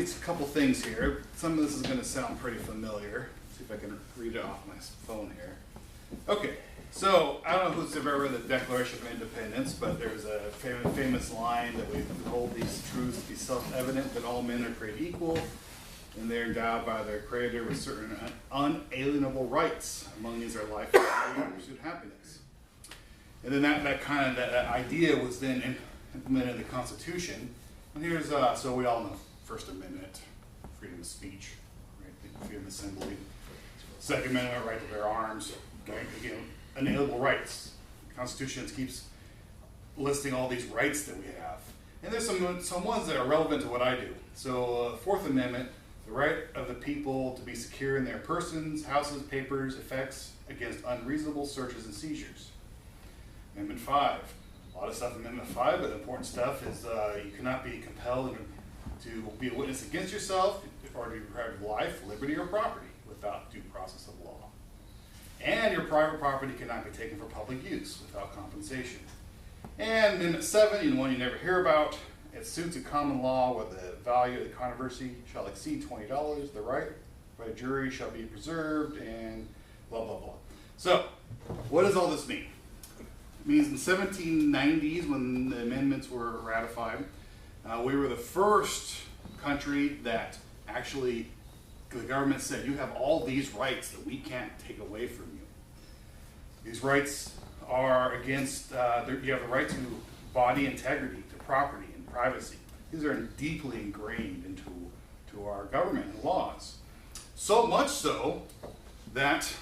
these couple things here. Some of this is going to sound pretty familiar. See if I can read it off my phone here. Okay, so I don't know who's ever read the Declaration of Independence, but there's a famous line that we hold these truths to be self-evident that all men are created equal, and they're endowed by their Creator with certain unalienable rights. Among these are life, and pursuit, happiness. And then that idea was then implemented in the Constitution. And here's so we all know First Amendment, freedom of speech, right? Freedom of assembly. Second Amendment, right to bear arms. Again, inalienable rights. The Constitution keeps listing all these rights that we have. And there's some ones that are relevant to what I do. So Fourth Amendment, the right of the people to be secure in their persons, houses, papers, effects against unreasonable searches and seizures. Amendment 5, a lot of stuff in Amendment 5, but the important stuff is you cannot be compelled to be a witness against yourself or to be deprived of life, liberty, or property without due process of law. And your private property cannot be taken for public use without compensation. And Amendment 7, the one you never hear about, it suits a common law where the value of the controversy shall exceed $20. The right by a jury shall be preserved, and blah, blah, blah. So, what does all this mean? It means in the 1790s, when the amendments were ratified, we were the first country that actually, the government said, you have all these rights that we can't take away from you. These rights are against, you have the right to body integrity, to property and privacy. These are deeply ingrained into our government and laws. So much so that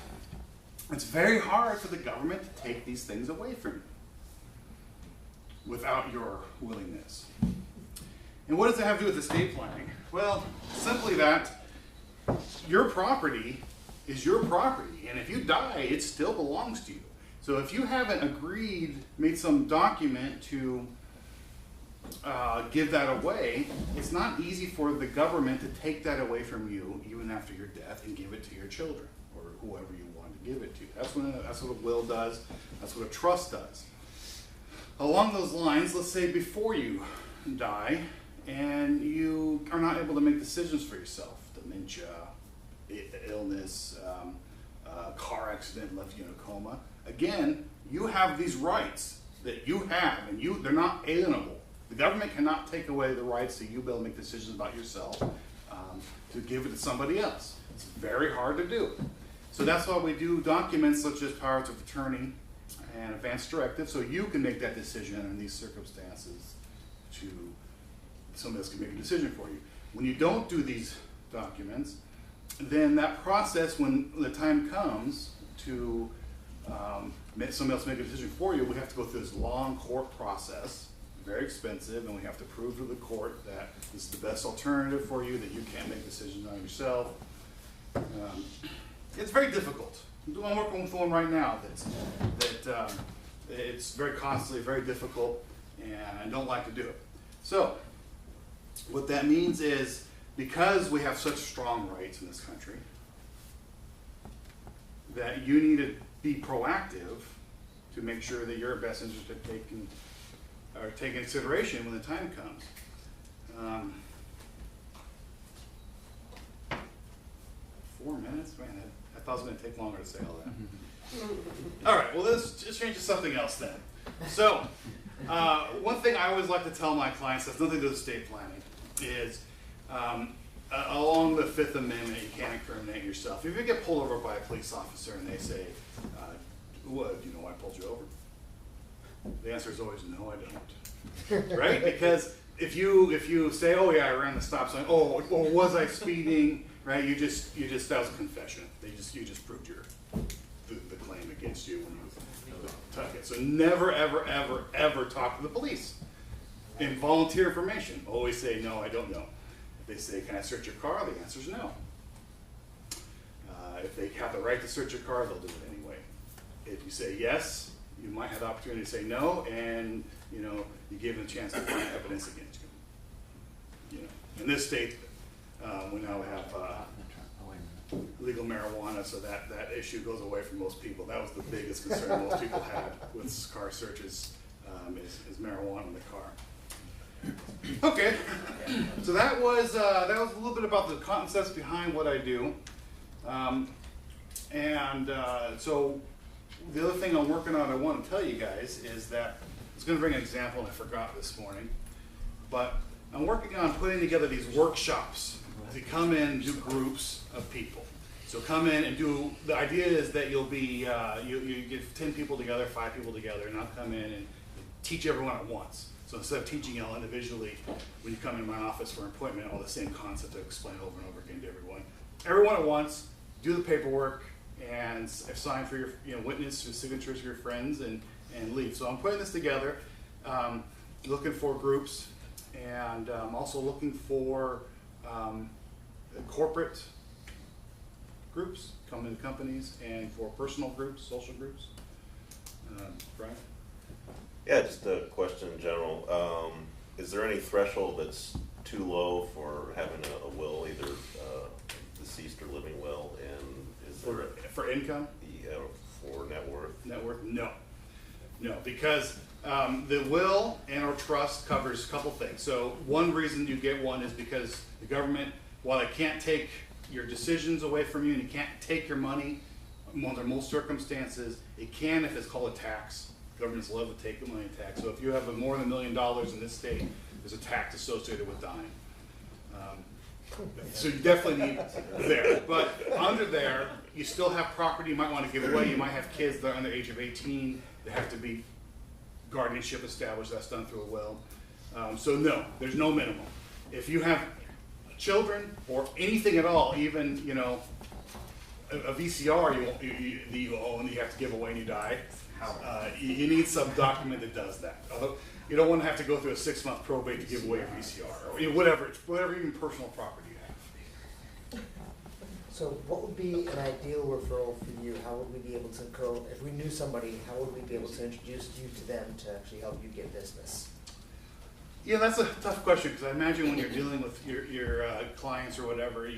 it's very hard for the government to take these things away from you without your willingness. And what does it have to do with estate planning? Well, simply that your property is your property, and if you die, it still belongs to you. So if you haven't made some document to give that away, it's not easy for the government to take that away from you even after your death and give it to your children or whoever you want to give it to. That's what a will does. That's what a trust does. Along those lines, let's say before you die and you are not able to make decisions for yourself, dementia, illness, car accident left you in a coma. Again, you have these rights that you have, and they're not alienable. The government cannot take away the rights that you be able to make decisions about yourself to give it to somebody else. It's very hard to do. So that's why we do documents such as powers of attorney and advance directive, so you can make that decision in these circumstances to somebody else can make a decision for you. When you don't do these documents, then that process, when the time comes to somebody else make a decision for you, we have to go through this long court process, very expensive, and we have to prove to the court that this is the best alternative for you, that you can't make decisions on yourself. It's very difficult. I'm working with one right now that it's very costly, very difficult, and I don't like to do it. So what that means is, because we have such strong rights in this country, that you need to be proactive to make sure that your best interests are taken into consideration when the time comes. 4 minutes? Man, I thought it was going to take longer to say all that. All right, well, let's just change to something else then. So, one thing I always like to tell my clients that's nothing to do with estate planning is, along the Fifth Amendment, you can't incriminate yourself. If you get pulled over by a police officer and they say, do you know why I pulled you over? The answer is always, no, I don't. Right? Because if you say, oh yeah, I ran the stop sign, or was I speeding, right? You just that was a confession. You just proved the claim against you when you took it. So never, ever, ever, ever talk to the police. And volunteer information. Always say, no, I don't know. If they say, can I search your car? The answer is no. If they have the right to search your car, they'll do it anyway. If you say yes, you might have the opportunity to say no, and you give them a chance to find evidence against you. In this state, we now have legal marijuana, so that issue goes away from most people. That was the biggest concern most people had with car searches, is marijuana in the car. Okay, so that was a little bit about the concepts behind what I do, so the other thing I'm working on I want to tell you guys is that I was going to bring an example and I forgot this morning, but I'm working on putting together these workshops to come in and do groups of people. So come in and do, the idea is that you'll be, you get 10 people together, 5 people together, and I'll come in and teach everyone at once. So instead of teaching y'all individually, when you come in my office for an appointment, all the same concept to explain over and over again to everyone. Everyone at once, do the paperwork, and sign for your witness, your signatures for your friends, and leave. So I'm putting this together, looking for groups, and also looking for corporate groups, come into companies, and for personal groups, social groups. Brian? Yeah, just a question in general. Is there any threshold that's too low for having a will, either deceased or living will, and is there for income? Yeah, for net worth? Net worth? No, because the will and or trust covers a couple things. So one reason you get one is because the government, while it can't take your decisions away from you and it can't take your money under most circumstances, it can if it's called a tax. Governments love to take the money in tax. So if you have more than $1 million in this state, there's a tax associated with dying. So you definitely need there. But under there, you still have property you might want to give away. You might have kids that are under the age of 18 that have to be guardianship established. That's done through a will. So no, there's no minimum. If you have children or anything at all, even a VCR you own and you have to give away when you die, you need some document that does that. You don't want to have to go through a 6-month probate to give away a VCR or whatever even personal property you have. So what would be an ideal referral for you? How would we be able to go, if we knew somebody, how would we be able to introduce you to them to actually help you get business? Yeah, that's a tough question, because I imagine when you're dealing with your clients or whatever,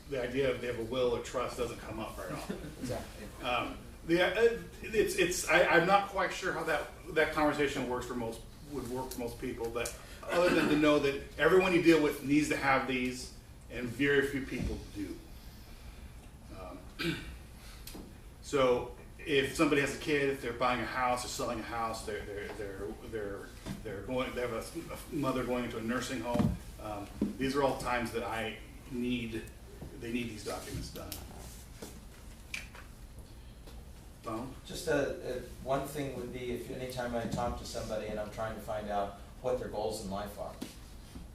the idea of they have a will or trust doesn't come up very often. Exactly. I'm not quite sure how that conversation would work for most people, but other than to know that everyone you deal with needs to have these, and very few people do. So if somebody has a kid, if they're buying a house or selling a house, they have a mother going into a nursing home. These are all times that they need these documents done. Just one thing would be, if anytime I talk to somebody and I'm trying to find out what their goals in life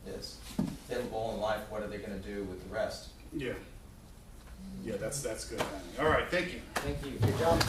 is. If they have a goal in life, what are they going to do with the rest? Yeah, that's good. All right, thank you. Thank you. Good job.